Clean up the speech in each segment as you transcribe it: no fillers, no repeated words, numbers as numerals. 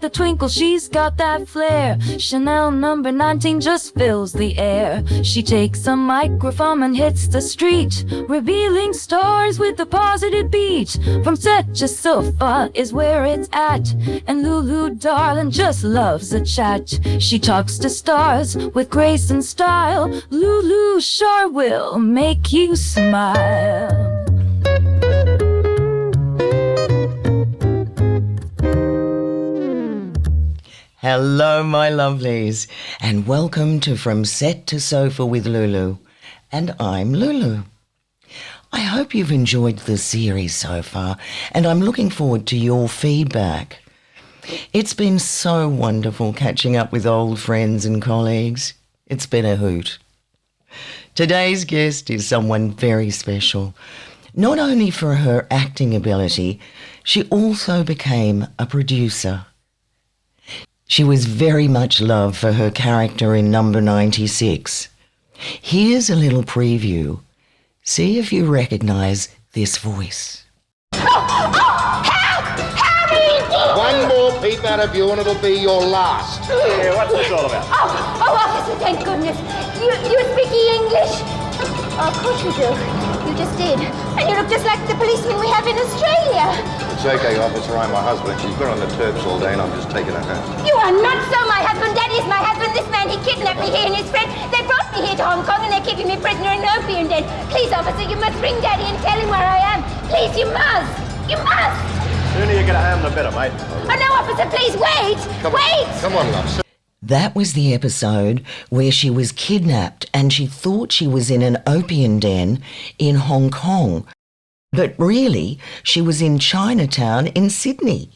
a twinkle, she's got that flair. Chanel number 19 just fills the air. She takes a microphone and hits the street, revealing stars with a positive beat. From set to sofa is where it's at, and Lulu, darling, just loves a chat. She talks to stars with grace and style. Lulu sure will make you smile. Hello, my lovelies, and welcome to From Set to Sofa with Lulu. And I'm Lulu. I hope you've enjoyed the series so far, and I'm looking forward to your feedback. It's been so wonderful catching up with old friends and colleagues. It's been a hoot. Today's guest is someone very special. Not only for her acting ability, she also became a producer. She was very much loved for her character in number 96. Here's a little preview. See if you recognise this voice. One more peep out of you and it'll be your last. Yeah, what's this all about? Officer, thank goodness. You speaking English? Oh, of course you do. You just did. And you look just like the policeman we have in Australia. It's okay, officer. I'm my husband. She's been on the Terps all day and I'm just taking her home. You are not so my husband. That is my husband. This man, he kidnapped me here and his friend. They brought me here to Hong Kong and they're keeping me prisoner in an opium den. Please, officer, you must ring Daddy and tell him where I am. Please, you must. You must. The sooner you get home, the better, mate. Oh, no, officer, please, wait. Wait. Come on, love. That was the episode where she was kidnapped and she thought she was in an opium den in Hong Kong. But really, she was in Chinatown in Sydney.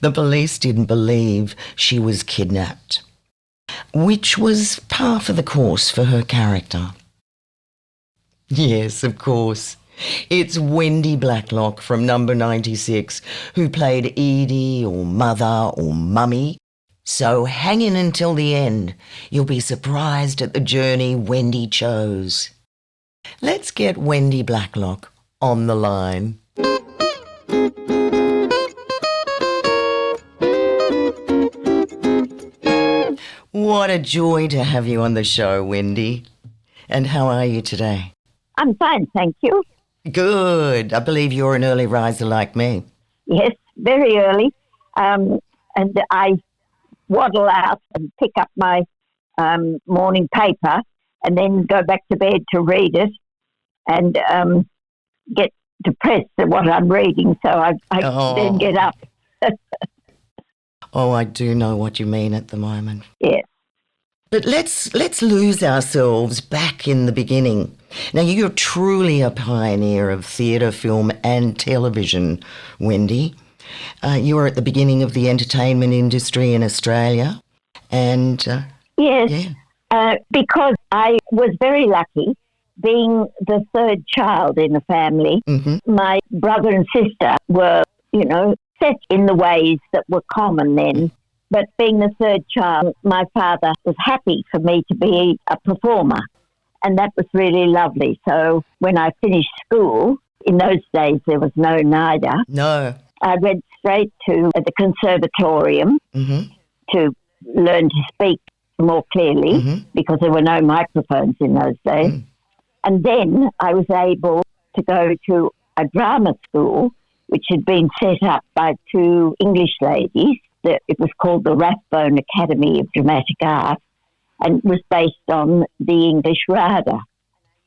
The police didn't believe she was kidnapped, which was par for the course for her character. Yes, of course. It's Wendy Blacklock from number 96 who played Edie or Mother or Mummy. So hang in until the end. You'll be surprised at the journey Wendy chose. Let's get Wendy Blacklock on the line. What a joy to have you on the show, Wendy. And how are you today? I'm fine, thank you. Good. I believe you're an early riser like me. Yes, very early. And I waddle out and pick up my morning paper and then go back to bed to read it and get depressed at what I'm reading, so I then get up. Oh, I do know what you mean at the moment. Yes. But let's lose ourselves back in the beginning. Now, you're truly a pioneer of theatre, film and television, Wendy. You were at the beginning of the entertainment industry in Australia. And yes, yeah. Because I was very lucky being the third child in the family. Mm-hmm. My brother and sister were, set in the ways that were common then. But being the third child, my father was happy for me to be a performer. And that was really lovely. So when I finished school, in those days there was no NIDA. No. I went straight to the Conservatorium to learn to speak more clearly because there were no microphones in those days. And then I was able to go to a drama school which had been set up by two English ladies. It was called the Rathbone Academy of Dramatic Art and was based on the English RADA.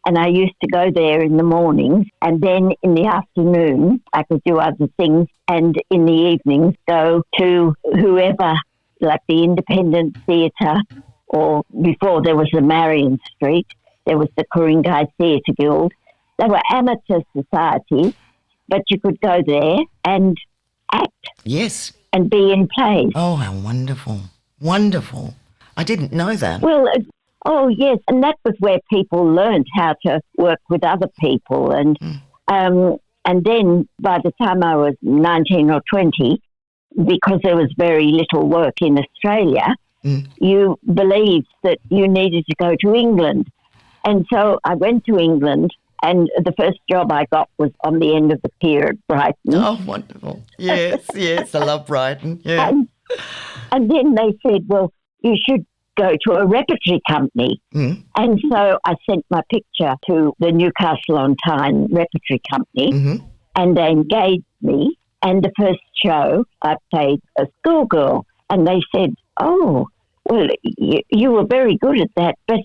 And I used to go there in the mornings, and then in the afternoon I could do other things, and in the evenings go to whoever, like the Independent Theatre, or before there was the Marion Street, there was the Ku-ring-gai Theatre Guild. They were amateur societies, but you could go there and act. Yes. And be in plays. Oh, how wonderful. Wonderful. I didn't know that. Well, oh, yes, and that was where people learned how to work with other people. And then by the time I was 19 or 20, because there was very little work in Australia, you believed that you needed to go to England. And so I went to England, and the first job I got was on the end of the pier at Brighton. Oh, wonderful. Yes, yes, I love Brighton. Yeah. And then they said, well, you should go to a repertory company. And so I sent my picture to the Newcastle-on-Tyne Repertory Company, and they engaged me. And the first show, I played a schoolgirl. And they said, oh, well, you were very good at that, but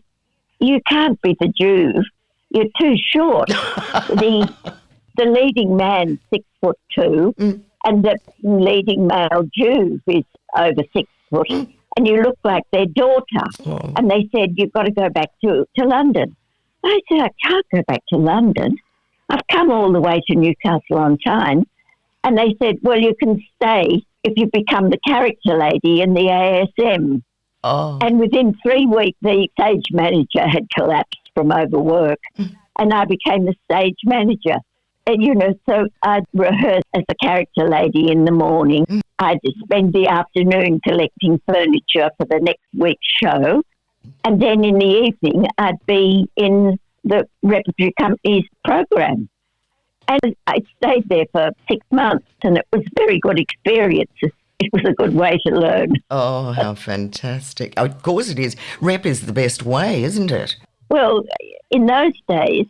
you can't be the Jew. You're too short. The leading man's 6'2", and the leading male Jew is over 6 foot, and you look like their daughter. Oh. And they said, you've got to go back to London. I said, I can't go back to London. I've come all the way to Newcastle-on-Tyne. And they said, well, you can stay if you become the character lady in the ASM. Oh. And within 3 weeks, the stage manager had collapsed from overwork, and I became the stage manager. And, so I'd rehearse as the character lady in the morning. I'd spend the afternoon collecting furniture for the next week's show. And then in the evening, I'd be in the repertory company's program. And I stayed there for 6 months, and it was a very good experience. It was a good way to learn. Oh, how fantastic. Of course it is. Rep is the best way, isn't it? Well, in those days,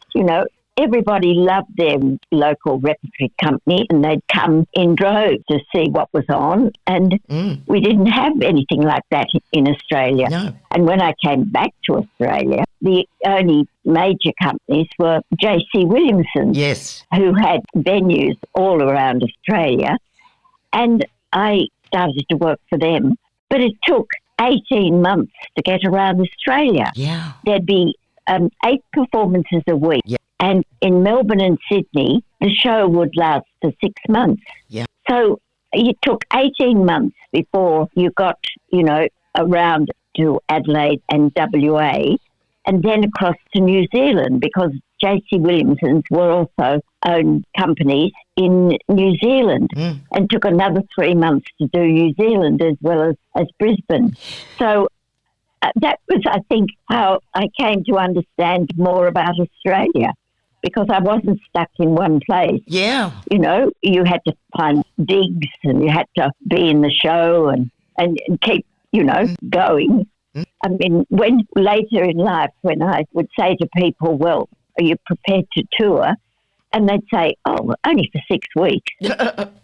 everybody loved their local repertory company, and they'd come in droves to see what was on. And we didn't have anything like that in Australia. No. And when I came back to Australia, the only major companies were JC Williamson, Yes. who had venues all around Australia. And I started to work for them. But it took 18 months to get around Australia. Yeah. There'd be 8 performances a week. Yeah. And in Melbourne and Sydney, the show would last for 6 months. Yeah. So it took 18 months before you got, around to Adelaide and WA, and then across to New Zealand, because JC Williamson's were also owned companies in New Zealand, and took another 3 months to do New Zealand as well as Brisbane. So that was, I think, how I came to understand more about Australia, because I wasn't stuck in one place. Yeah. You had to find digs, and you had to be in the show and keep, going. I mean, when later in life, when I would say to people, well, are you prepared to tour? And they'd say, oh, only for 6 weeks.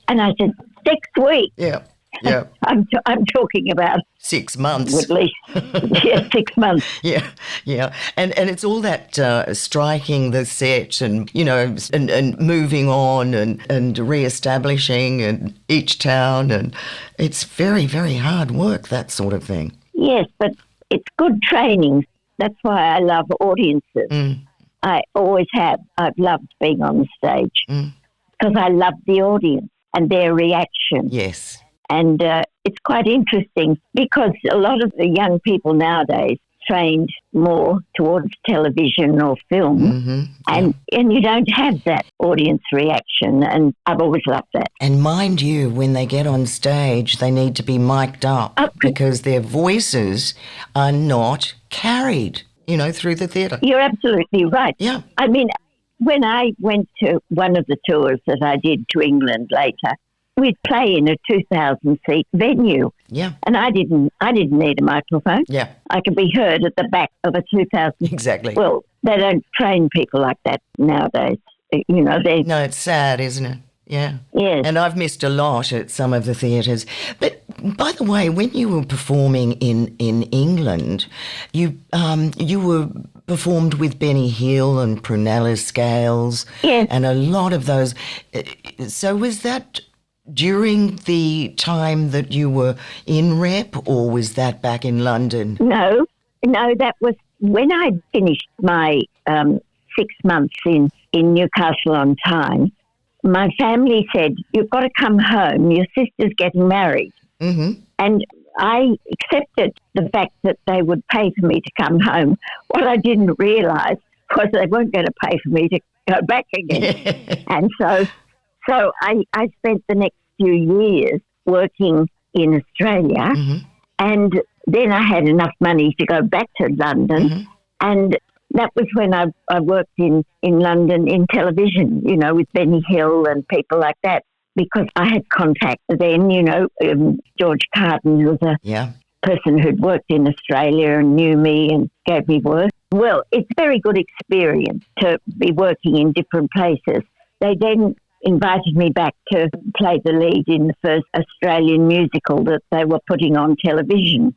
And I said, 6 weeks? Yeah. Yeah. I'm talking about 6 months. at least 6 months. Yeah, yeah. And it's all that striking the set and, and moving on and re-establishing and each town. And it's very, very hard work, that sort of thing. Yes, but it's good training. That's why I love audiences. I always have. I've loved being on the stage because I love the audience and their reaction. Yes. And it's quite interesting because a lot of the young people nowadays trained more towards television or film, and you don't have that audience reaction, and I've always loved that. And mind you, when they get on stage, they need to be mic'd up because their voices are not carried, through the theatre. You're absolutely right. Yeah. I mean, when I went to one of the tours that I did to England later, we'd play in a 2,000-seat venue. Yeah. And I didn't need a microphone. Yeah. I could be heard at the back of a 2,000. Exactly. Well, they don't train people like that nowadays. No, it's sad, isn't it? Yeah. Yes. And I've missed a lot at some of the theatres. But by the way, when you were performing in England, you were performed with Benny Hill and Prunella Scales. Yes. And a lot of those. So was that during the time that you were in Rep, or was that back in London? No, that was when I finished my 6 months in Newcastle-on-Tyne. My family said, you've got to come home, your sister's getting married. Mm-hmm. And I accepted the fact that they would pay for me to come home. What I didn't realise was they weren't going to pay for me to go back again. And so I spent the next few years working in Australia, and then I had enough money to go back to London, and that was when I worked in London in television, with Benny Hill and people like that. because I had contact then, George Carton, who was a person who'd worked in Australia and knew me and gave me work. Well, it's a very good experience to be working in different places. They then invited me back to play the lead in the first Australian musical that they were putting on television.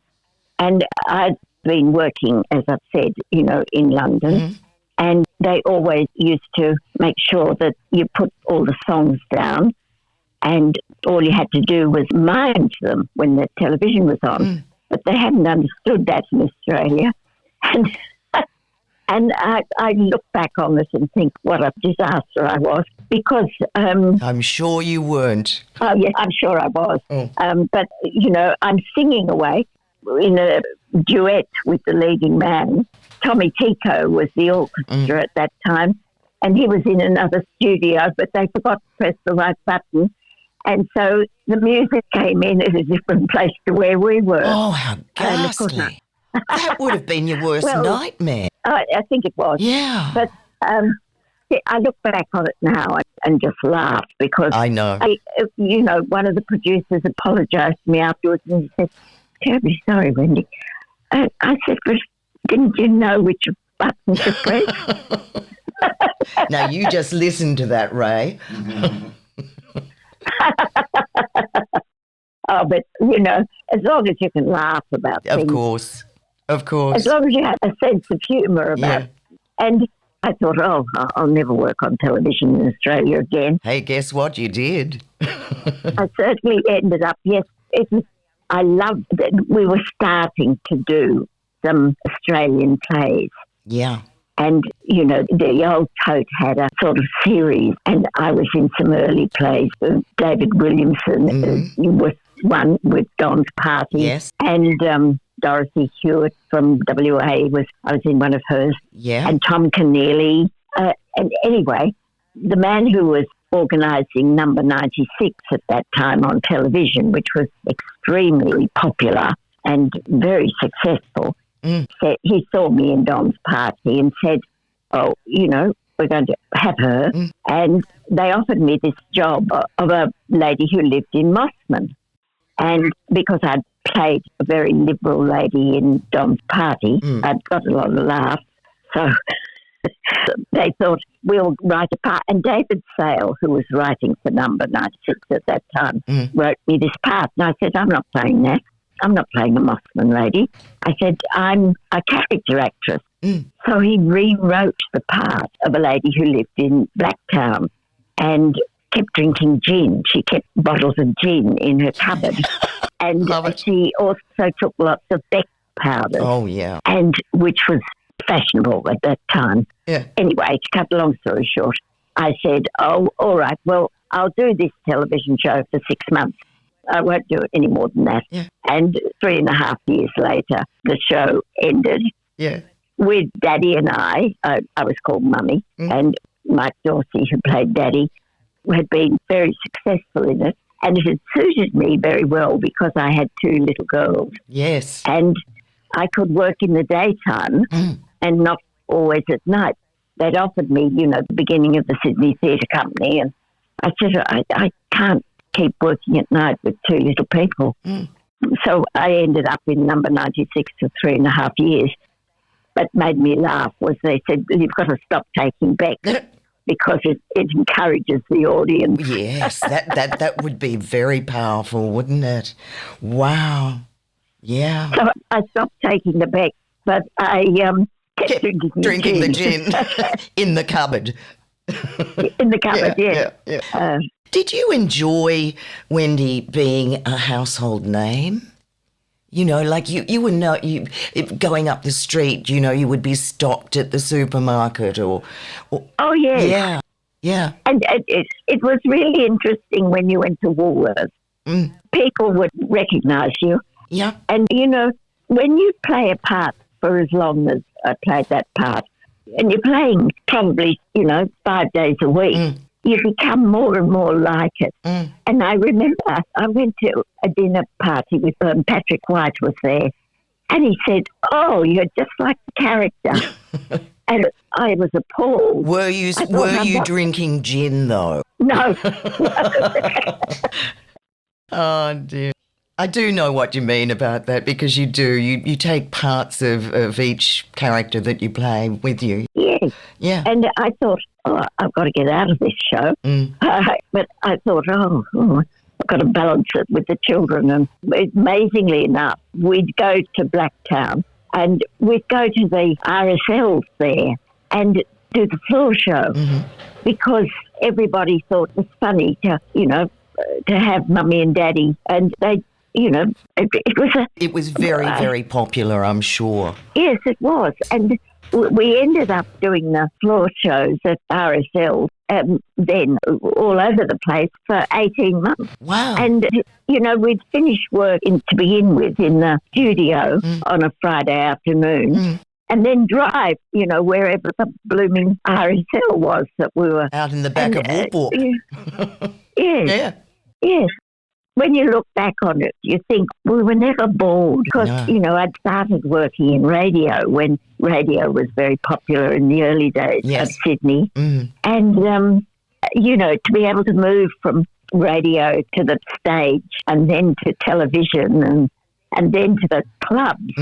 And I'd been working, as I've said, in London. And they always used to make sure that you put all the songs down and all you had to do was mime to them when the television was on. But they hadn't understood that in Australia. And I look back on this and think what a disaster I was because... I'm sure you weren't. Oh, yes, I'm sure I was. But, I'm singing away in a duet with the leading man. Tommy Tico was the orchestra at that time, and he was in another studio, but they forgot to press the right button. And so the music came in at a different place to where we were. Oh, how ghastly. That would have been your worst nightmare. I think it was. Yeah. But I look back on it now and just laugh because... I know. One of the producers apologised to me afterwards and he said, "Terribly sorry, Wendy." I said, "But didn't you know which button to press?" Now, you just listen to that, Ray. Oh, but, as long as you can laugh about things. Of course. As long as you have a sense of humour about it. And I thought, I'll never work on television in Australia again. Hey, guess what? You did. I certainly ended up, yes. I loved that we were starting to do some Australian plays. Yeah. And, the Old Tote had a sort of series, and I was in some early plays. David Williamson was one with Don's Party. Yes. And Dorothy Hewitt from WA, I was in one of hers. Yeah. And Tom Keneally. And anyway, the man who was organising Number 96 at that time on television, which was extremely popular and very successful, he saw me in Don's Party and said, we're going to have her. And they offered me this job of a lady who lived in Mossman. And because I'd played a very liberal lady in Don's Party, I'd got a lot of laughs. So they thought, we'll write a part. And David Sale, who was writing for Number 96 at that time, wrote me this part. And I said, I'm not playing that. I'm not playing a Mossman lady. I said, I'm a character actress. So he rewrote the part of a lady who lived in Blacktown and kept drinking gin. She kept bottles of gin in her cupboard. And she also took lots of Beck powders. Oh, yeah. And which was fashionable at that time. Yeah. Anyway, to cut a long story short, I said, all right, well, I'll do this television show for 6 months. I won't do it any more than that. Yeah. And 3.5 years later, the show ended. Yeah. With Daddy and I was called Mummy, and Mike Dorsey, who played Daddy, had been very successful in it. And it had suited me very well because I had 2 little girls. Yes. And I could work in the daytime and not always at night. They'd offered me, the beginning of the Sydney Theatre Company, and I said, I can't keep working at night with 2 little people. So I ended up in Number 96 for 3.5 years. What made me laugh was they said, you've got to stop taking Beck because it encourages the audience. Yes, that would be very powerful, wouldn't it? Wow. Yeah. So I stopped taking the Beck, but I kept drinking the gin in the cupboard. In the cupboard, yeah. Did you enjoy, Wendy, being a household name? Like you would know, going up the street, you would be stopped at the supermarket or oh, yes. Yeah. And it was really interesting when you went to Woolworths. People would recognise you. Yeah. And, when you play a part for as long as I played that part, and you're playing probably, 5 days a week, you become more and more like it. And I remember I went to a dinner party with Patrick White was there, and he said, "Oh, you're just like the character." And I was appalled. Were you drinking gin though? No. Oh, dear. I do know what you mean about that because you do. You take parts of each character that you play with you. Yes. Yeah. And I thought, I've got to get out of this show. But I thought, I've got to balance it with the children. And amazingly enough, we'd go to Blacktown and we'd go to the RSLs there and do the floor show because everybody thought it was funny to, to have Mummy and Daddy. And they, it was very, very popular, I'm sure. Yes, it was. And we ended up doing the floor shows at RSL then all over the place for 18 months. Wow. And, we'd finish work to begin with in the studio on a Friday afternoon and then drive, wherever the blooming RSL was that we were. Out in the back of Warburg. Yes. Yeah. Yes. When you look back on it, you think we were never bored because, I'd started working in radio when radio was very popular in the early days of Sydney. And, to be able to move from radio to the stage and then to television and then to the clubs.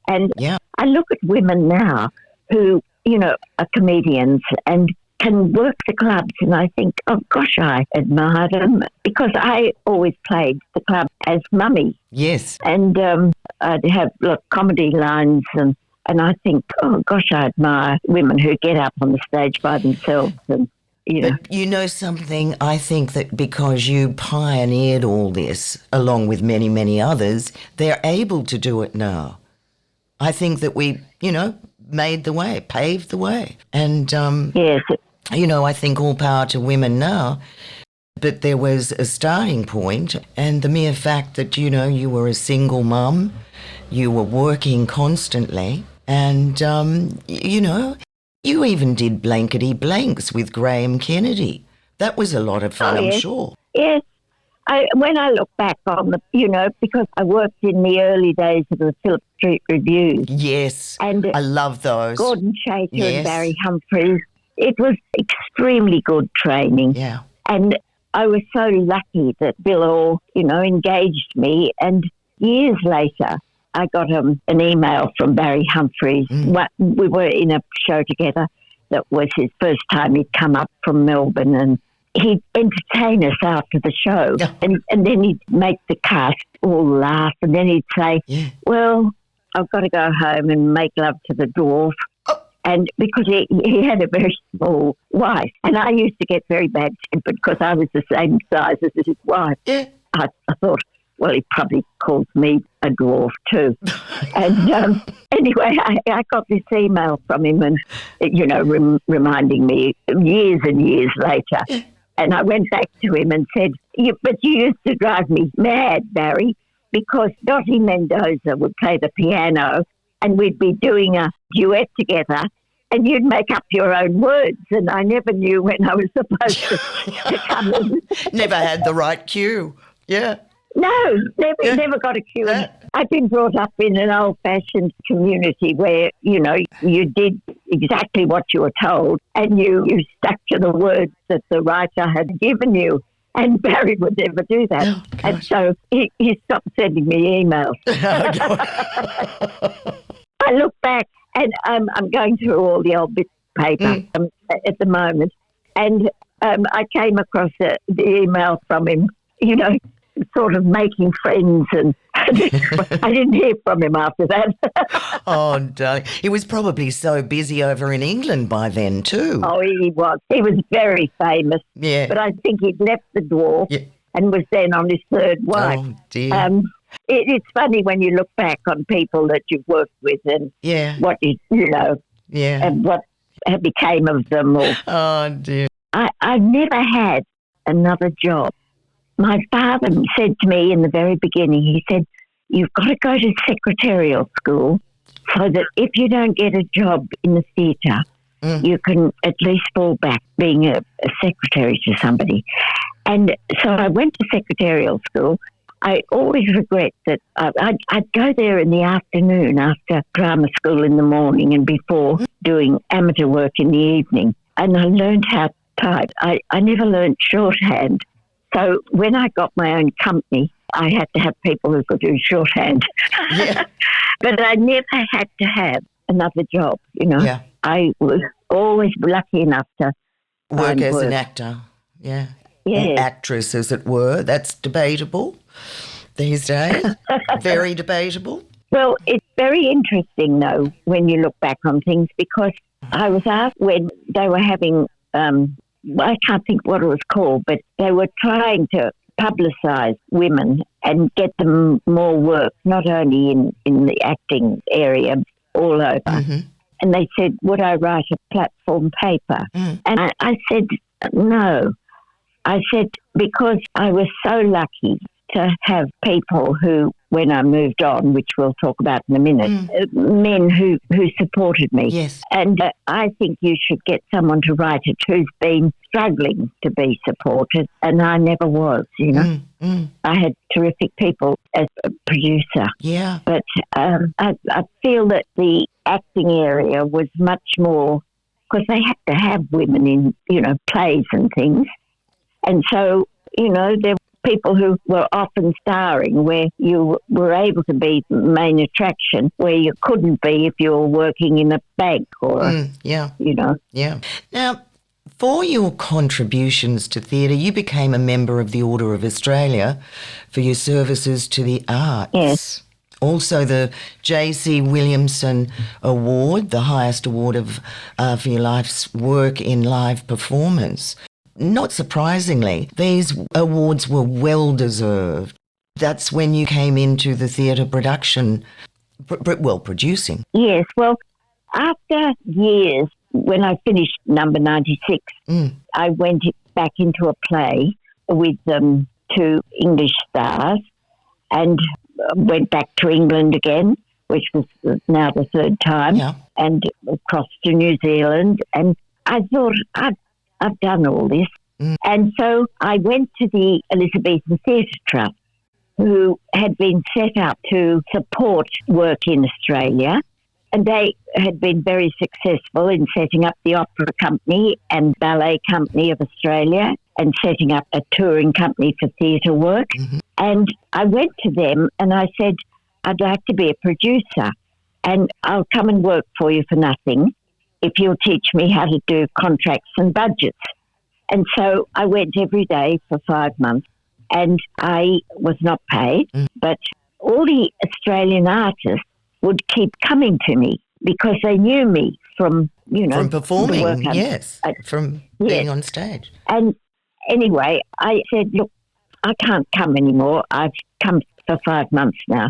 And I look at women now who, are comedians and can work the clubs, and I think, oh gosh, I admire them because I always played the club as Mummy. Yes. And I'd have comedy lines and I think, oh gosh, I admire women who get up on the stage by themselves and, But you know something, I think that because you pioneered all this along with many, many others, they're able to do it now. I think that we, made the way, paved the way. And, yes. I think all power to women now. But there was a starting point, and the mere fact that, you were a single mum, you were working constantly, and, you even did Blankety Blanks with Graham Kennedy. That was a lot of fun, I'm sure. Yes. When I look back on because I worked in the early days of the Phillip Street Reviews. Yes, and I love those. Gordon Chater and Barry Humphries. It was extremely good training. Yeah. And I was so lucky that Bill Orr, engaged me. And years later, I got an email from Barry Humphries. We were in a show together that was his first time he'd come up from Melbourne, and he'd entertain us after the show. And then he'd make the cast all laugh, and then he'd say, well, I've got to go home and make love to the dwarf. And because he had a very small wife, and I used to get very bad tempered because I was the same size as his wife. Yeah. I thought, well, he probably calls me a dwarf too. And anyway, I got this email from him and, reminding me years and years later. And I went back to him and said, but you used to drive me mad, Barry, because Dottie Mendoza would play the piano and we'd be doing a duet together and you'd make up your own words and I never knew when I was supposed to come in. Never had the right cue. Yeah. No, never got a cue. I've been brought up in an old-fashioned community where, you did exactly what you were told and you stuck to the words that the writer had given you. And Barry would never do that. Oh, and so he stopped sending me emails. I look back and I'm going through all the old bits of paper at the moment. And I came across the email from him, sort of making friends, and I didn't hear from him after that. Oh, darling. He was probably so busy over in England by then too. Oh, he was. He was very famous. Yeah. But I think he'd left the dwarf and was then on his third wife. Oh, dear. It's funny when you look back on people that you've worked with and what and what became of them. Oh, dear. I've never had another job. My father said to me in the very beginning, he said, you've got to go to secretarial school so that if you don't get a job in the theatre, you can at least fall back being a secretary to somebody. And so I went to secretarial school. I always regret that I'd go there in the afternoon after drama school in the morning and before doing amateur work in the evening. And I learned how type. I never learned shorthand. So when I got my own company, I had to have people who could do shorthand. Yeah. But I never had to have another job, you know. Yeah. I was always lucky enough to Work find as work. an actor. Yeah. Yeah. Or actress, as it were. That's debatable these days. Very debatable. Well, it's very interesting, though, when you look back on things, because I was asked when they were having, I can't think what it was called, but they were trying to publicise women and get them more work, not only in the acting area, all over. Mm-hmm. And they said, would I write a platform paper? And I said, no. I said, because I was so lucky to have people who, when I moved on, which we'll talk about in a minute, men who supported me. Yes. And I think you should get someone to write it who's been struggling to be supported, and I never was, you know. I had terrific people as a producer. Yeah. But I feel that the acting area was much more, because they had to have women in, you know, plays and things. And so, you know, there were people who were often starring where you were able to be the main attraction, where you couldn't be if you were working in a bank or, you know. Yeah. Now, for your contributions to theatre, you became a member of the Order of Australia for your services to the arts. Yes. Also, the JC Williamson Award, the highest award of for your life's work in live performance. Not surprisingly, these awards were well deserved. That's when you came into the theatre production, producing. Yes, well, after years, when I finished number 96, I went back into a play with 2 English stars and went back to England again, which was now the 3rd time, and across to New Zealand. And I thought, I've done all this. And so I went to the Elizabethan Theatre Trust, who had been set up to support work in Australia. And they had been very successful in setting up the Opera Company and Ballet Company of Australia and setting up a touring company for theatre work. And I went to them and I said, I'd like to be a producer and I'll come and work for you for nothing if you'll teach me how to do contracts and budgets. And so I went every day for 5 months and I was not paid, but all the Australian artists would keep coming to me because they knew me from, you know, from performing, the work from being on stage. And anyway, I said, look, I can't come anymore. I've come for 5 months now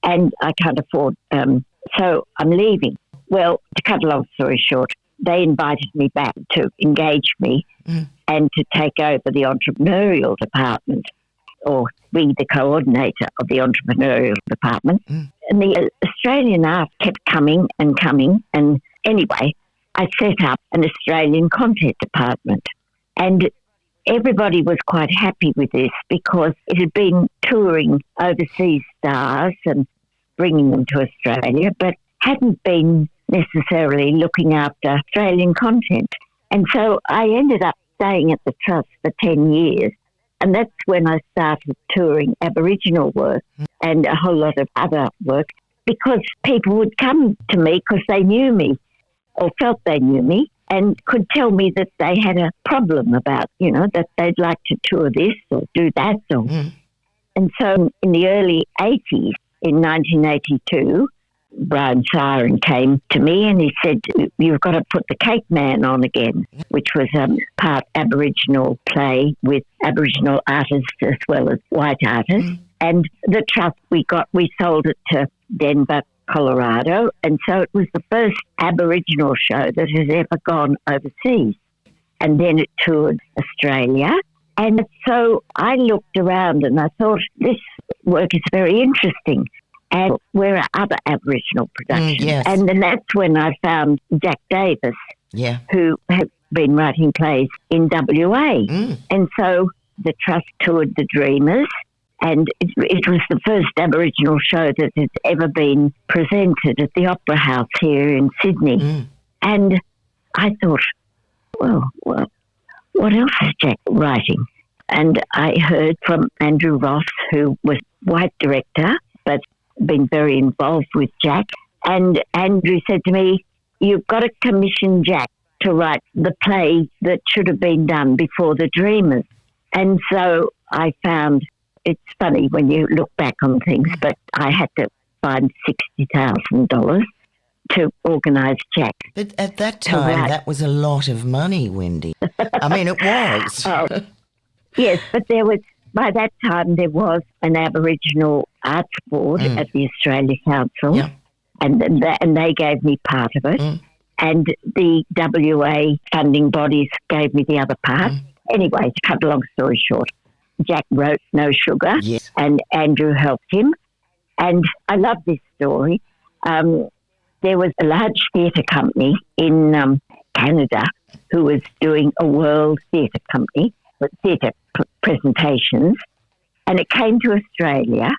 and I can't afford, so I'm leaving. Well, to cut a long story short, they invited me back to engage me and to take over the entrepreneurial department, or be the coordinator of the entrepreneurial department. And the Australian art kept coming and coming. And anyway, I set up an Australian content department. And everybody was quite happy with this because it had been touring overseas stars and bringing them to Australia, but hadn't been necessarily looking after Australian content. And so I ended up staying at the Trust for 10 years. And that's when I started touring Aboriginal work and a whole lot of other work, because people would come to me because they knew me or felt they knew me and could tell me that they had a problem about, you know, that they'd like to tour this or do that. And so in the early 80s, in 1982, Brian Siren came to me and he said, you've got to put the Cake Man on again, which was a part Aboriginal play with Aboriginal artists as well as white artists. And the trust we sold it to Denver, Colorado. And so it was the first Aboriginal show that has ever gone overseas. And then it toured Australia. And so I looked around and I thought, this work is very interesting. And where are other Aboriginal productions? And then that's when I found Jack Davis, who had been writing plays in WA. And so the Trust toured the Dreamers, and it was the first Aboriginal show that has ever been presented at the Opera House here in Sydney. And I thought, well, what else is Jack writing? And I heard from Andrew Ross, who was white director, but been very involved with Jack. And Andrew said to me, you've got to commission Jack to write the play that should have been done before the Dreamers. And so I found, it's funny when you look back on things, but I had to find $60,000 to organise Jack. But at that time, that was a lot of money, Wendy. I mean, it was. Oh, yes, but by that time there was an Aboriginal Arts Board at the Australia Council, and they gave me part of it. And the WA funding bodies gave me the other part. Anyway, to cut a long story short, Jack wrote No Sugar, and Andrew helped him. And I love this story. There was a large theatre company in Canada who was doing a world theatre company, with theatre presentations, and it came to Australia.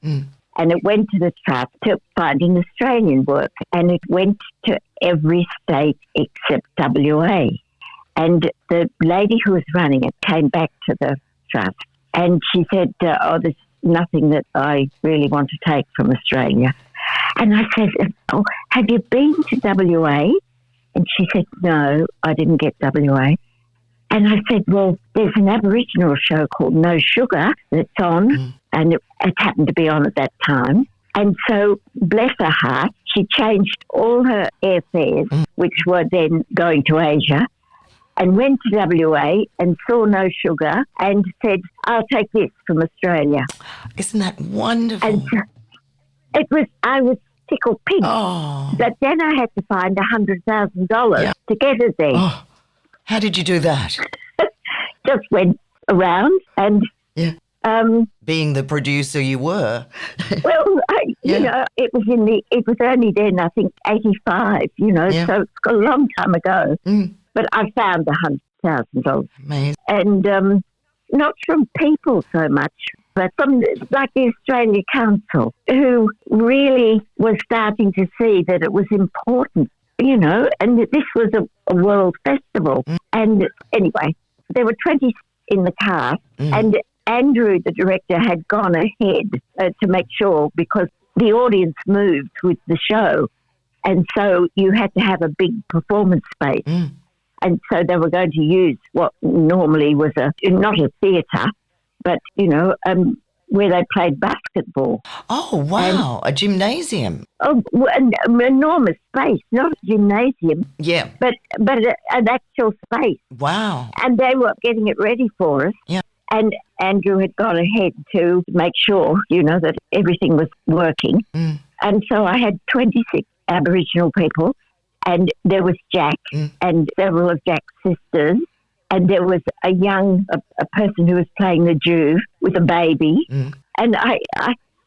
And it went to the trust to find an Australian work, and it went to every state except WA. And the lady who was running it came back to the trust, and she said, there's nothing that I really want to take from Australia. And I said, oh, have you been to WA? And she said, no, I didn't get WA. And I said, well, there's an Aboriginal show called No Sugar that's on, and it happened to be on at that time. And so, bless her heart, she changed all her airfares, which were then going to Asia, and went to WA and saw No Sugar and said, I'll take this from Australia. Isn't that wonderful? And so I was tickled pink. Oh. But then I had to find $100,000 to get her there. Oh. How did you do that? Just went around and... being the producer you were. Well, you know, it was only then, I think, 85, so it's a long time ago. But I found $100,000. Amazing. And not from people so much, but from like the Australia Council, who really was starting to see that it was important, and that this was a world festival. And anyway, there were 20 in the cast, and Andrew, the director, had gone ahead to make sure, because the audience moved with the show, and so you had to have a big performance space. And so they were going to use what normally was not a theatre, but, where they played basketball. Oh, wow, a gymnasium. Oh, an enormous space, not a gymnasium. Yeah. But an actual space. Wow. And they were getting it ready for us. Yeah. And Andrew had gone ahead to make sure, that everything was working. And so I had 26 Aboriginal people, and there was Jack and several of Jack's sisters, and there was a person who was playing the Jew with a baby. And I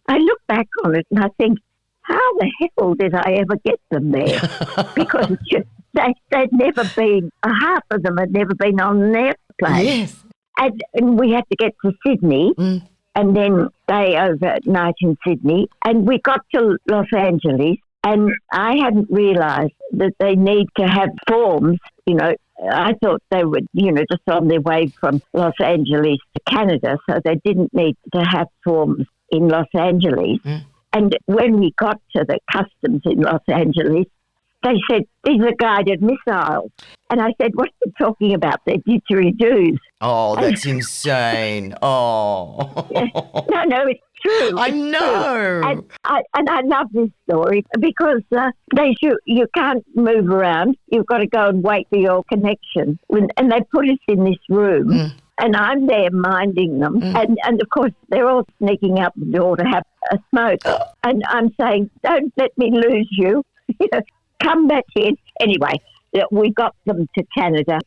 look back on it and I think, how the hell did I ever get them there? Because it's just, they'd never been, half of them had never been on an airplane. Yes. And we had to get to Sydney and then stay overnight in Sydney. And we got to Los Angeles, and I hadn't realised that they need to have forms. I thought they were, just on their way from Los Angeles to Canada, so they didn't need to have forms in Los Angeles. And when we got to the customs in Los Angeles, they said, these are guided missiles. And I said, what are you talking about? They're didgeridoos. Oh, that's insane. Oh. No, it's true. I know. And I love this story because you can't move around. You've got to go and wait for your connection. And they put us in this room. And I'm there minding them. And of course, they're all sneaking out the door to have a smoke. And I'm saying, don't let me lose you. Come back in. Anyway, we got them to Canada.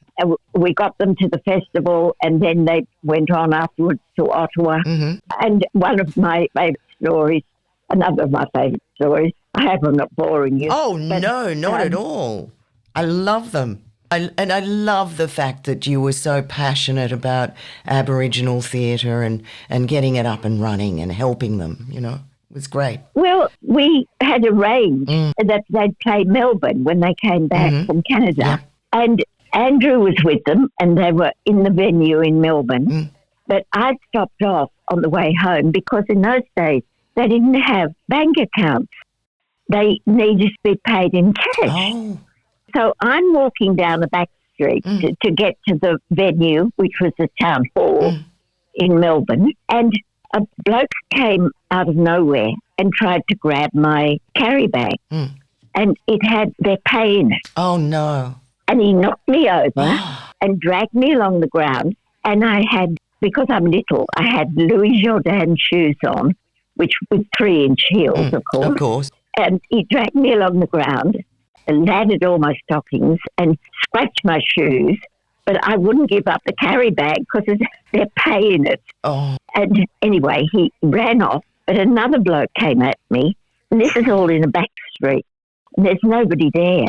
We got them to the festival, and then they went on afterwards to Ottawa. And one of my favourite stories, another of my favourite stories, I hope I'm not boring you. Oh, no, not at all. I love them. And I love the fact that you were so passionate about Aboriginal theatre and getting it up and running and helping them, It was great. Well, we had arranged that they'd play Melbourne when they came back from Canada. And Andrew was with them and they were in the venue in Melbourne. But I stopped off on the way home because in those days they didn't have bank accounts. They needed to be paid in cash. Oh. So I'm walking down the back street to get to the venue, which was the town hall in Melbourne, and a bloke came out of nowhere and tried to grab my carry bag. And it had their pay in it. Oh, no. And he knocked me over and dragged me along the ground. And I had, because I'm little, I had Louis Jordan shoes on, which with 3-inch heels, of course. Of course. And he dragged me along the ground and landed all my stockings and scratched my shoes. But I wouldn't give up the carry bag because they're paying it. Oh. And anyway, he ran off. But another bloke came at me. And this is all in a back street. And there's nobody there.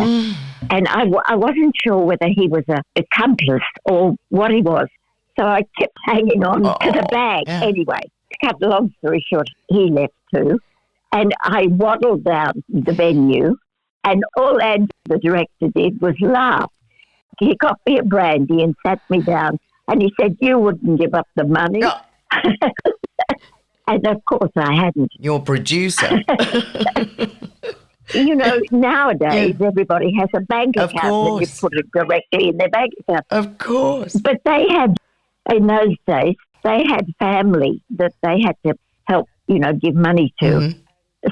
And I wasn't sure whether he was an accomplice or what he was. So I kept hanging on to the bag. Yeah. Anyway, to cut the long story short, he left too. And I waddled down the venue. And all Andrew, the director, did was laugh. He got me a brandy and sat me down. And he said, you wouldn't give up the money. No. And of course I hadn't. Your producer. You know, nowadays everybody has a bank Of account and you course. put it directly in their bank account. Of course. But they had, in those days, they had family that they had to help, you know, give money to.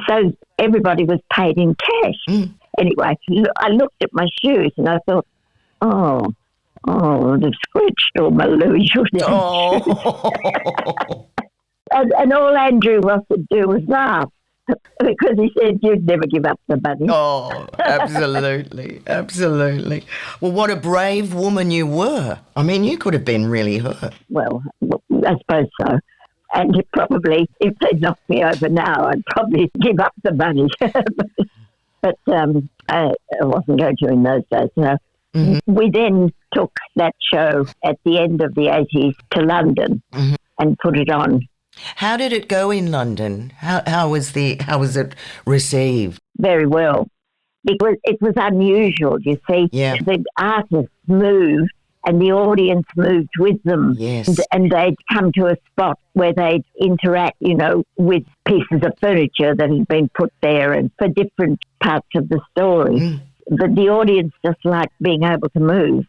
So everybody was paid in cash. Anyway, I looked at my shoes and I thought, oh, they've scratched all my Louis Jordan shoes. Oh. And all Andrew was to do was laugh because he said, you'd never give up the money. Oh, absolutely. Absolutely. Well, what a brave woman you were. I mean, you could have been really hurt. Well, I suppose so. And probably, if they knocked me over now, I'd probably give up the money. But I wasn't going to in those days. No. We then took that show at the end of the 80s to London and put it on. How did it go in London? How was it received? Very well. Because it was unusual, you see. Yeah. The artists moved and the audience moved with them. Yes. And they'd come to a spot where they'd interact, you know, with pieces of furniture that had been put there and for different parts of the story. But the audience just liked being able to move.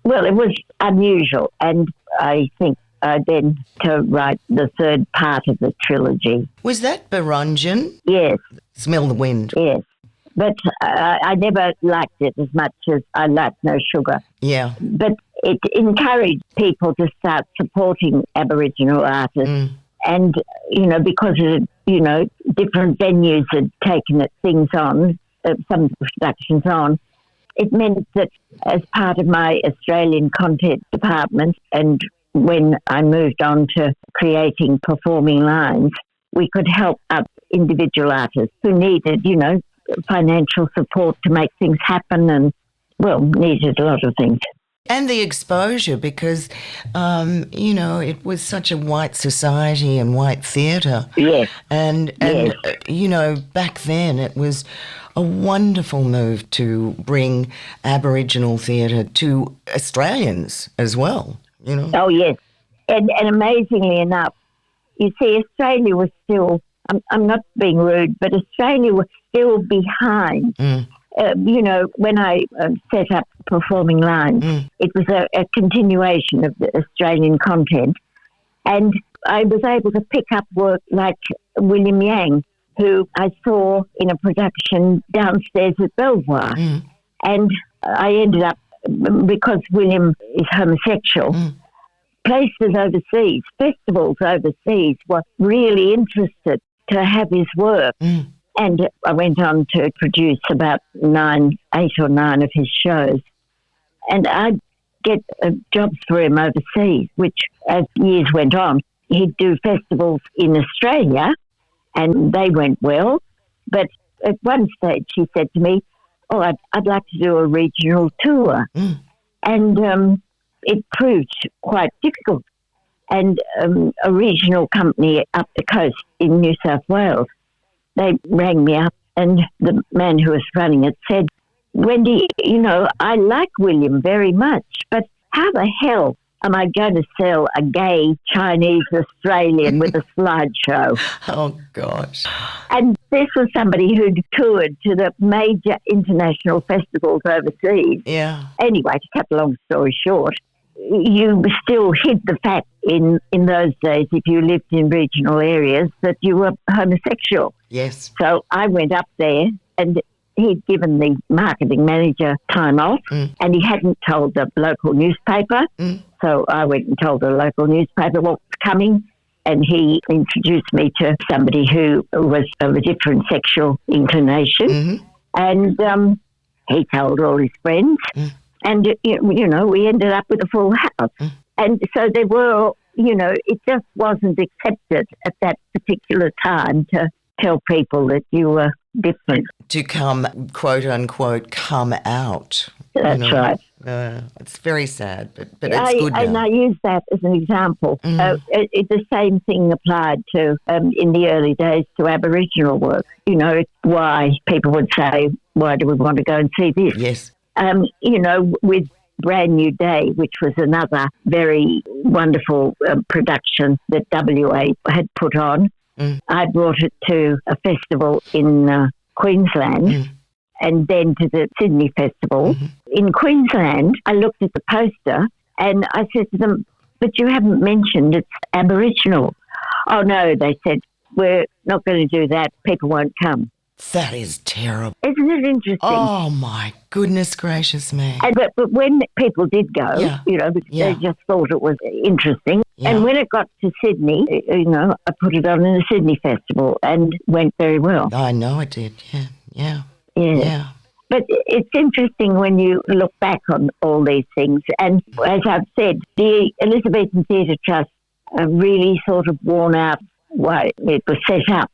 Well, it was unusual. And I think then to write the third part of the trilogy. Was that Barungin? Yes, Smell the wind. yes. But I never liked it as much as I liked No Sugar. Yeah. But it encouraged people to start supporting Aboriginal artists. And, you know, because, you know, different venues had taken things on, some productions on, it meant that as part of my Australian content department and when I moved on to creating performing lines, we could help up individual artists who needed, you know, financial support to make things happen and, well, needed a lot of things. And the exposure because, you know, it was such a white society and white theatre. Yes. And Yes. You know, back then it was a wonderful move to bring Aboriginal theatre to Australians as well, you know. Oh, yes. And amazingly enough, you see, Australia was still, I'm not being rude, but Australia was still behind. You know, when I set up Performing Lines, it was a continuation of the Australian content. And I was able to pick up work like William Yang, who I saw in a production downstairs at Belvoir. And I ended up, because William is homosexual, places overseas, festivals overseas were really interested to have his work. And I went on to produce about 8 or 9 of his shows. And I'd get jobs for him overseas, which as years went on, he'd do festivals in Australia and they went well. But at one stage he said to me, I'd like to do a regional tour. And it proved quite difficult. And a regional company up the coast in New South Wales, they rang me up and the man who was running it said, Wendy, I like William very much, but how the hell am I going to sell a gay Chinese Australian with a slideshow? Oh, gosh. And this was somebody who'd toured to the major international festivals overseas. Yeah. Anyway, to cut the long story short, you still hid the fact in those days, if you lived in regional areas, that you were homosexual. Yes. So I went up there, and he'd given the marketing manager time off, and he hadn't told the local newspaper. So I went and told the local newspaper what was coming, and he introduced me to somebody who was of a different sexual inclination. And he told all his friends. And, we ended up with a full house. And so there were, it just wasn't accepted at that particular time to tell people that you were different. To come, quote unquote, come out. That's right. It's very sad, but it's good now. And I use that as an example. The same thing applied to, in the early days, to Aboriginal work. Why people would say, why do we want to go and see this? Yes. With Brand New Day, which was another very wonderful production that WA had put on. I brought it to a festival in Queensland and then to the Sydney Festival. In Queensland, I looked at the poster and I said to them, but you haven't mentioned it's Aboriginal. Oh, no, they said, we're not going to do that. People won't come. That is terrible. Isn't it interesting? Oh, my goodness gracious me. But when people did go, because they just thought it was interesting. Yeah. And when it got to Sydney, I put it on in the Sydney Festival and went very well. I know it did, yeah. But it's interesting when you look back on all these things. And as I've said, the Elizabethan Theatre Trust really sort of worn out why it was set up.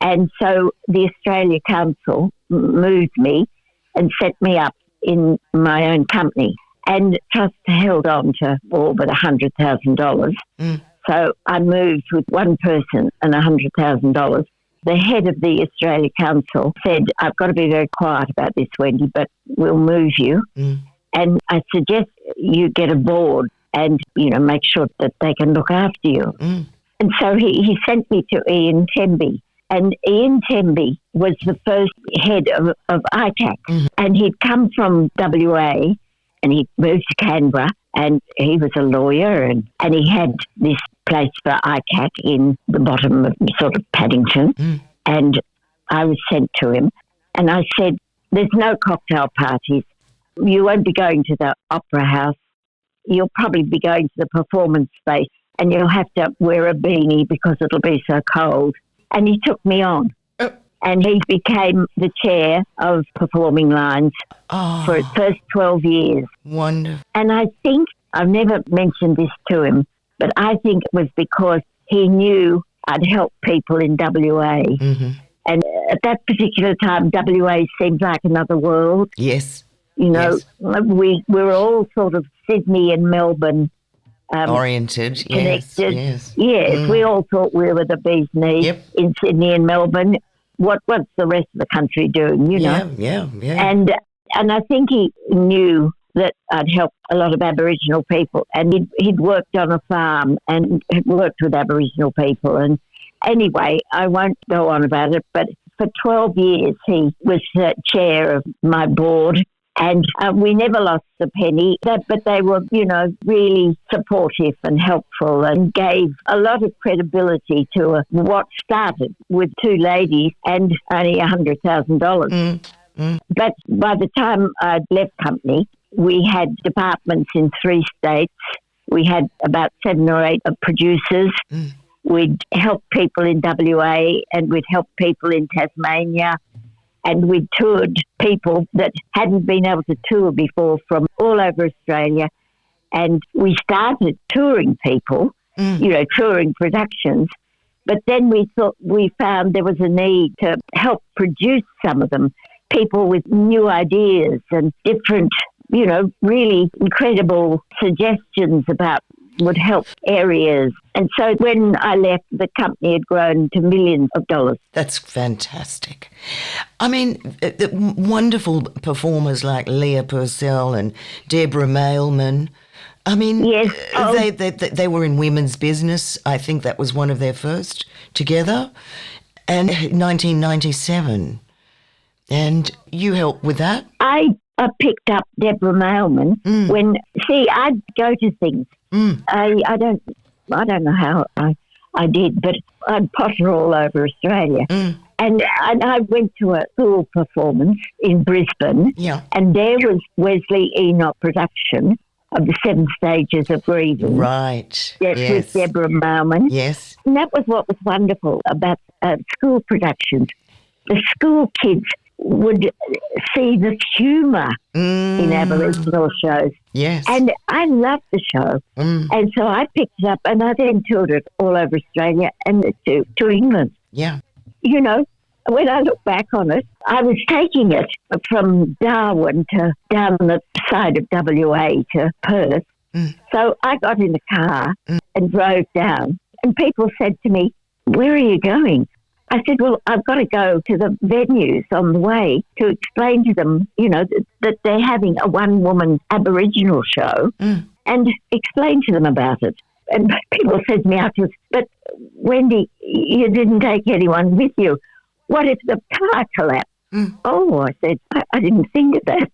And so the Australia Council moved me and set me up in my own company. And Trust held on to all but $100,000. So I moved with one person and $100,000. The head of the Australia Council said, I've got to be very quiet about this, Wendy, but we'll move you. And I suggest you get a board and, make sure that they can look after you. And so he sent me to Ian Temby. And Ian Temby was the first head of ICAC. And he'd come from WA and he'd moved to Canberra and he was a lawyer and he had this place for ICAC in the bottom of sort of Paddington. And I was sent to him and I said, there's no cocktail parties. You won't be going to the Opera House. You'll probably be going to the performance space and you'll have to wear a beanie because it'll be so cold. And he took me on. And he became the chair of Performing Lines for his first 12 years. Wonderful. And I think, I've never mentioned this to him, but I think it was because he knew I'd help people in WA. And at that particular time, WA seemed like another world. Yes. We were all sort of Sydney and Melbourne oriented, connected. Yes. We all thought we were the bee's knees in Sydney and Melbourne. What's the rest of the country doing, Yeah. And I think he knew that I'd helped a lot of Aboriginal people, and he'd worked on a farm and had worked with Aboriginal people. And anyway, I won't go on about it, but for 12 years he was the chair of my board. And we never lost a penny, but they were, really supportive and helpful and gave a lot of credibility to what started with two ladies and only $100,000. But by the time I'd left company, we had departments in 3 states. We had about 7 or 8 producers. We'd help people in WA and we'd help people in Tasmania. And we toured people that hadn't been able to tour before from all over Australia. And we started touring people, touring productions. But then we found there was a need to help produce some of them, people with new ideas and different, really incredible suggestions about would help areas. And so when I left, the company had grown to millions of dollars. That's fantastic. I mean, the wonderful performers like Leah Purcell and Deborah Mailman. I mean, Yes. they were in women's business. I think that was one of their first together. And 1997. And you helped with that? I picked up Deborah Mailman when, I'd go to things. I don't know how I did, but I'd potter all over Australia. And I went to a school performance in Brisbane, and there was Wesley Enoch production of the 7 Stages of Grieving. Right. Yes. With Deborah Mailman. Yes. And that was what was wonderful about school productions. The school kids would see the humour in Aboriginal shows. Yes. And I loved the show. And so I picked it up and I then toured it all over Australia and to England. Yeah. You know, when I look back on it, I was taking it from Darwin to down the side of WA to Perth. So I got in the car and drove down, and people said to me, "Where are you going?" I said, "Well, I've got to go to the venues on the way to explain to them, you know, that they're having a one-woman Aboriginal show and explain to them about it." And people said to me afterwards, "But Wendy, you didn't take anyone with you. What if the car collapsed?" Oh, I said, I didn't think of that.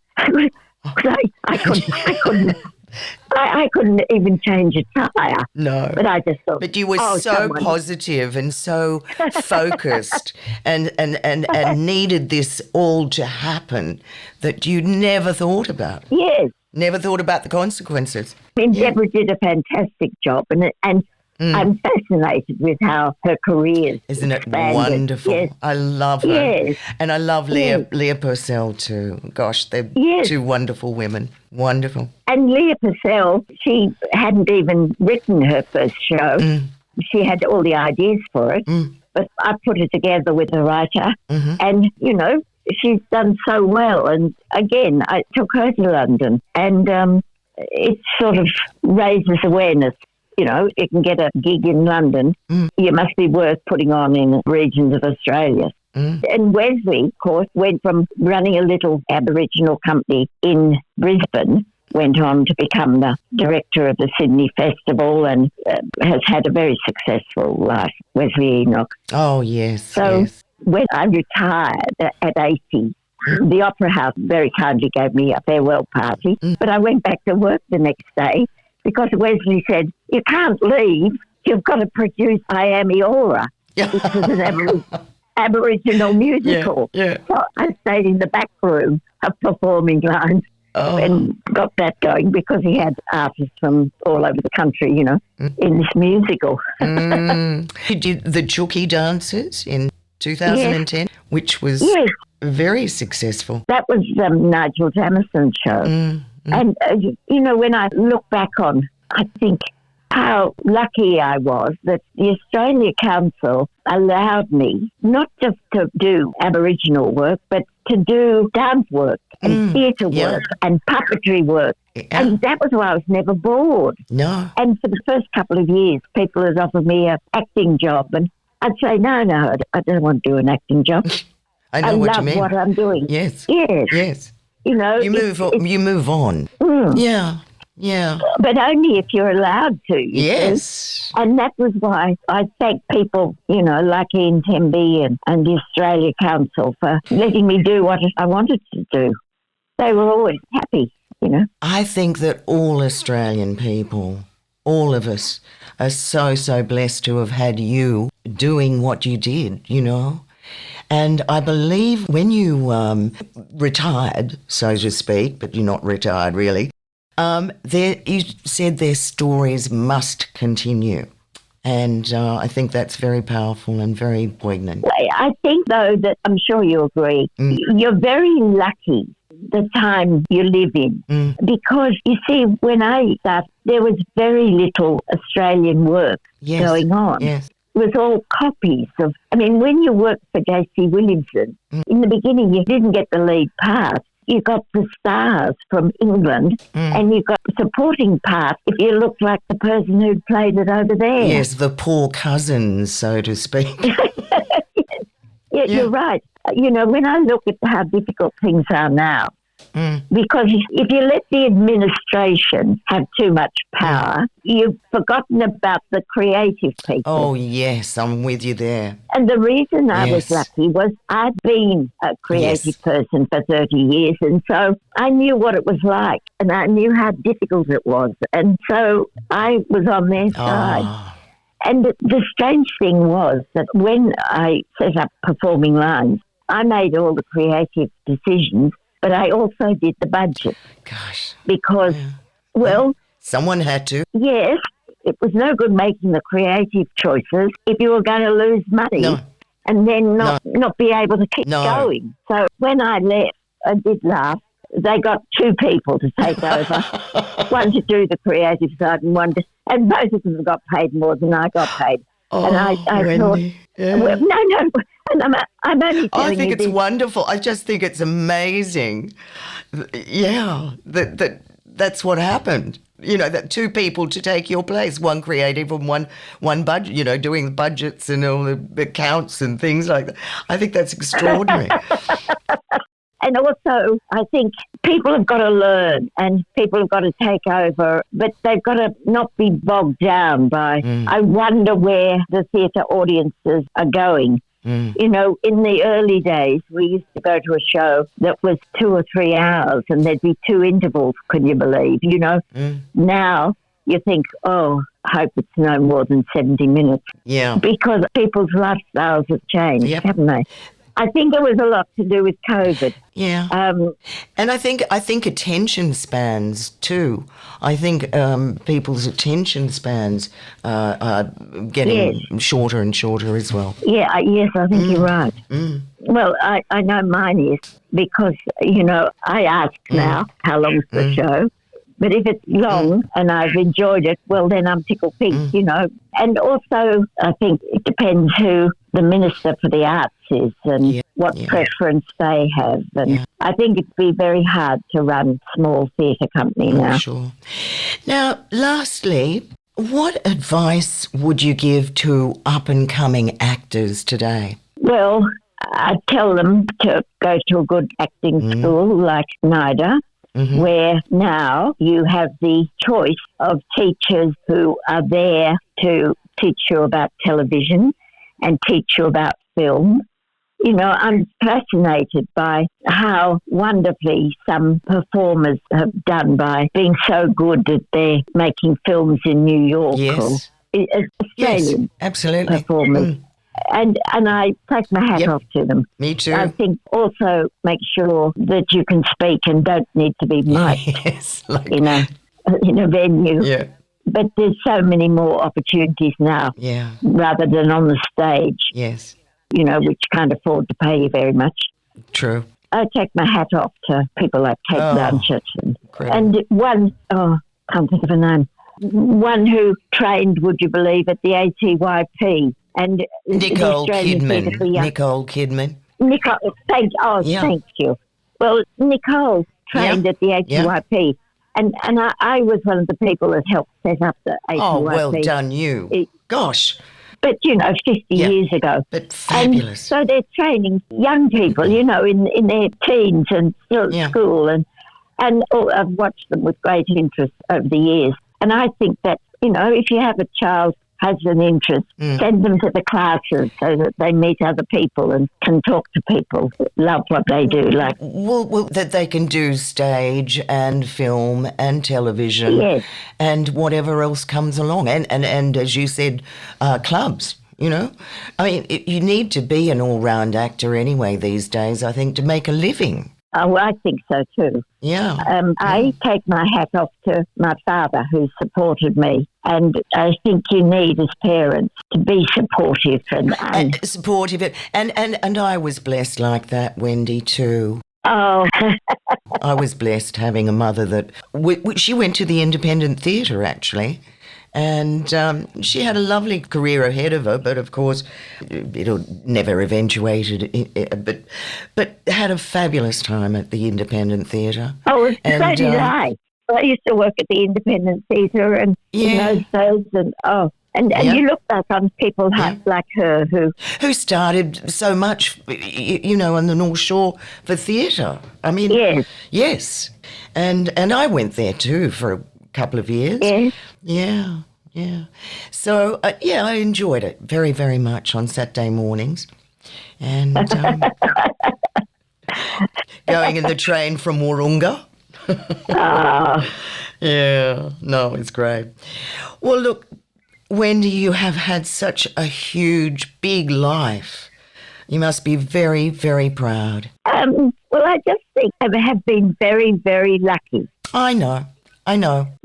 I couldn't even change a tyre. No. But I just thought. But you were positive and so focused and needed this all to happen that you never thought about. Yes. Never thought about the consequences. I mean, Deborah did a fantastic job, and I'm fascinated with how her career Isn't it expanded. wonderful? Yes. I love her. Yes. And I love Leah Purcell too. Gosh, they're two wonderful women. Wonderful. And Leah Purcell, she hadn't even written her first show. She had all the ideas for it, but I put it together with a writer, and, you know, she's done so well. And again, I took her to London, and it sort of raises awareness. You know, you can get a gig in London. You must be worth putting on in regions of Australia. And Wesley, of course, went from running a little Aboriginal company in Brisbane, went on to become the director of the Sydney Festival and has had a very successful life, Wesley Enoch. Oh, yes. So when I retired at 80, the Opera House very kindly gave me a farewell party, but I went back to work the next day because Wesley said, "You can't leave. You've got to produce I Am Eora," which was an Aboriginal musical. Yeah. So I stayed in the back room of performing lines and got that going because he had artists from all over the country, you know, in this musical. You did the Chookie Dances in 2010, which was very successful. That was Nigel Jamison's show. And, you know, when I look back on, I think how lucky I was that the Australia Council allowed me not just to do Aboriginal work, but to do dance work and theatre work and puppetry work. And that was why I was never bored. No. And for the first couple of years, people had offered me an acting job, and I'd say, no, I don't want to do an acting job. I know what you mean. I love what I'm doing. Yes. Yes. You know, you move on. Yeah. But only if you're allowed to. Yes. And that was why I thank people, you know, like Ian Temby and the Australia Council for letting me do what I wanted to do. They were always happy, you know. I think that all Australian people, all of us, are so blessed to have had you doing what you did, you know. And I believe when you retired, so to speak, but you're not retired really, you said their stories must continue. And I think that's very powerful and very poignant. I think, though, that I'm sure you agree, you're very lucky the time you live in. Because, you see, when I started, there was very little Australian work going on. Yes. It was all copies of, I mean, when you worked for JC Williamson, in the beginning you didn't get the lead part. you got the stars from England and you got supporting parts if you look like the person who'd played it over there. Yes, the poor cousins, so to speak. Yeah, you're right. You know, when I look at how difficult things are now, because if you let the administration have too much power, you've forgotten about the creative people. Oh, yes, I'm with you there. And the reason I was Yes. lucky was I'd been a creative person for 30 years, and so I knew what it was like, and I knew how difficult it was. And so I was on their side. Oh, And the strange thing was that when I set up Performing Lines, I made all the creative decisions, but I also did the budget gosh. because, well, Someone had to. yes, it was no good making the creative choices if you were going to lose money No. and then not be able to keep No. going. So when I left, I did laugh. They got two people to take over, one to do the creative side and both of them got paid more than I got paid. And I Wendy. thought, Yeah. well, no, and I'm only telling I think you it's this. wonderful. I just think it's amazing. Yeah, that's what happened. You know, that two people to take your place, one creative and one budget, you know, doing budgets and all the accounts and things like that. I think that's extraordinary. And also, I think people have got to learn and people have got to take over, but they've got to not be bogged down by, I wonder where the theatre audiences are going. You know, in the early days, we used to go to a show that was 2 or 3 hours and there'd be 2 intervals, can you believe? You know, now you think, oh, I hope it's no more than 70 minutes. Yeah. Because people's lifestyles have changed, Yep. haven't they? I think it was a lot to do with COVID. Yeah. And I think attention spans too. I think people's attention spans are getting shorter and shorter as well. Yeah, yes, I think you're right. Well, I know mine is because, you know, I ask now how long's the show. But if it's long and I've enjoyed it, well, then I'm tickled pink, you know. And also, I think it depends who the Minister for the Arts is and what preference they have. And I think it'd be very hard to run a small theatre company now. Sure. Now, lastly, what advice would you give to up-and-coming actors today? Well, I'd tell them to go to a good acting school like NIDA, where now you have the choice of teachers who are there to teach you about television and teach you about film. You know, I'm fascinated by how wonderfully some performers have done by being so good that they're making films in New York Yes. or Australian Yes, absolutely. performers. And I take my hat off to them. Me too. I think also make sure that you can speak and don't need to be mic'd Yes. in a venue. Yeah. But there's so many more opportunities now Yeah. rather than on the stage, Yes. you know, which can't afford to pay you very much. True. I take my hat off to people like Kate Blanchett and one, can't think of her name, one who trained, would you believe, at the ATYP. And Nicole the Australian Theatre for Young- Nicole Kidman. Nicole, thank you. Well, Nicole trained at the ATYP, and I was one of the people that helped set up the ATYP. Oh, well done you. Gosh. But, you know, 50 years ago. But fabulous. And so they're training young people, you know, in their teens and still at school. And I've watched them with great interest over the years. And I think that, you know, if you have a child has an interest, send them to the classes so that they meet other people and can talk to people, love what they do. Like, Well, that they can do stage and film and television and whatever else comes along. And as you said, clubs, you know. I mean, you need to be an all-round actor anyway these days, I think, to make a living. oh, I think so too. Yeah. I take my hat off to my father who supported me. And I think you need as parents to be supportive and Supportive. And I was blessed like that, Wendy, too. oh, I was blessed having a mother that... she went to the independent theatre, actually, And she had a lovely career ahead of her, but of course, it never eventuated. But had a fabulous time at the Independent Theatre. Oh, so did I. I used to work at the Independent Theatre and in those days, and you look back on people like her who started so much, on the North Shore for theatre. I mean, yes, and I went there too for a couple of years. Yes. Yeah. So I enjoyed it very, very much on Saturday mornings, and going in the train from Wahroonga. Yeah, no, it's great. Well, look, Wendy, you have had such a huge, big life. You must be very, very proud. Well, I just think I have been very, very lucky. I know.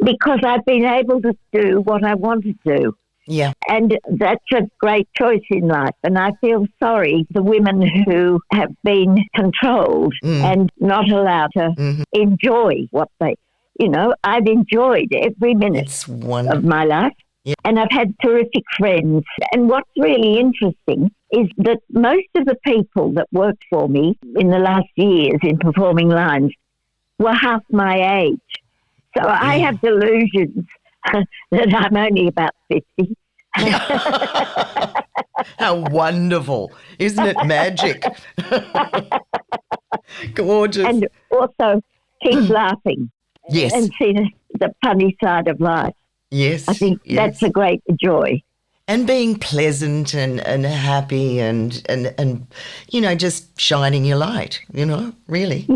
Because I've been able to do what I want to do. Yeah. And that's a great choice in life. And I feel sorry for the women who have been controlled and not allowed to enjoy what they, I've enjoyed every minute of my life. Yeah. And I've had terrific friends. And what's really interesting is that most of the people that worked for me in the last years in performing lines were half my age. So I have delusions that I'm only about 50. How wonderful. Isn't it magic? Gorgeous. And also keep laughing. Yes. And see the funny side of life. Yes. I think that's a great joy. And being pleasant and happy and just shining your light, really.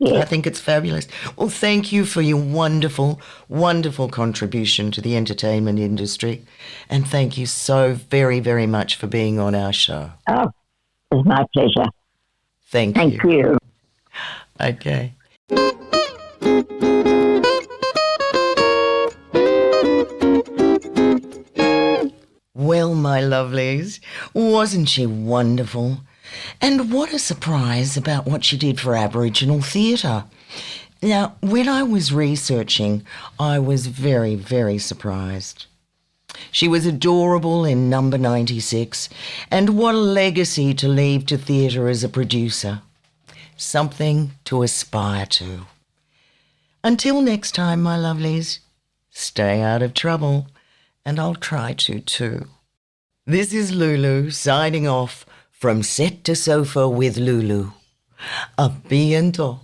Yes. I think it's fabulous. Well, thank you for your wonderful, wonderful contribution to the entertainment industry. And thank you so very, very much for being on our show. Oh, it's my pleasure. Thank you. Okay. Well, my lovelies, wasn't she wonderful? And what a surprise about what she did for Aboriginal theatre. Now, when I was researching, I was very, very surprised. She was adorable in Number 96, and what a legacy to leave to theatre as a producer. Something to aspire to. Until next time, my lovelies, stay out of trouble, and I'll try to too. This is Lulu signing off from Set to Sofa with Lulu. A bientôt.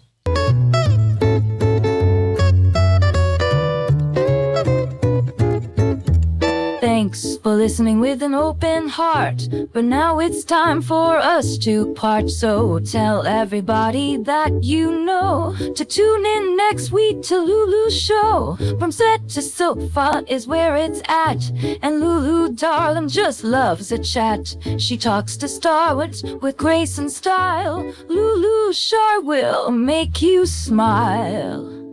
Thanks for listening with an open heart. But now it's time for us to part. So tell everybody that you know to tune in next week to Lulu's show. From Set to Sofa is where it's at. And Lulu, darling, just loves a chat. She talks to starlets with grace and style. Lulu sure will make you smile.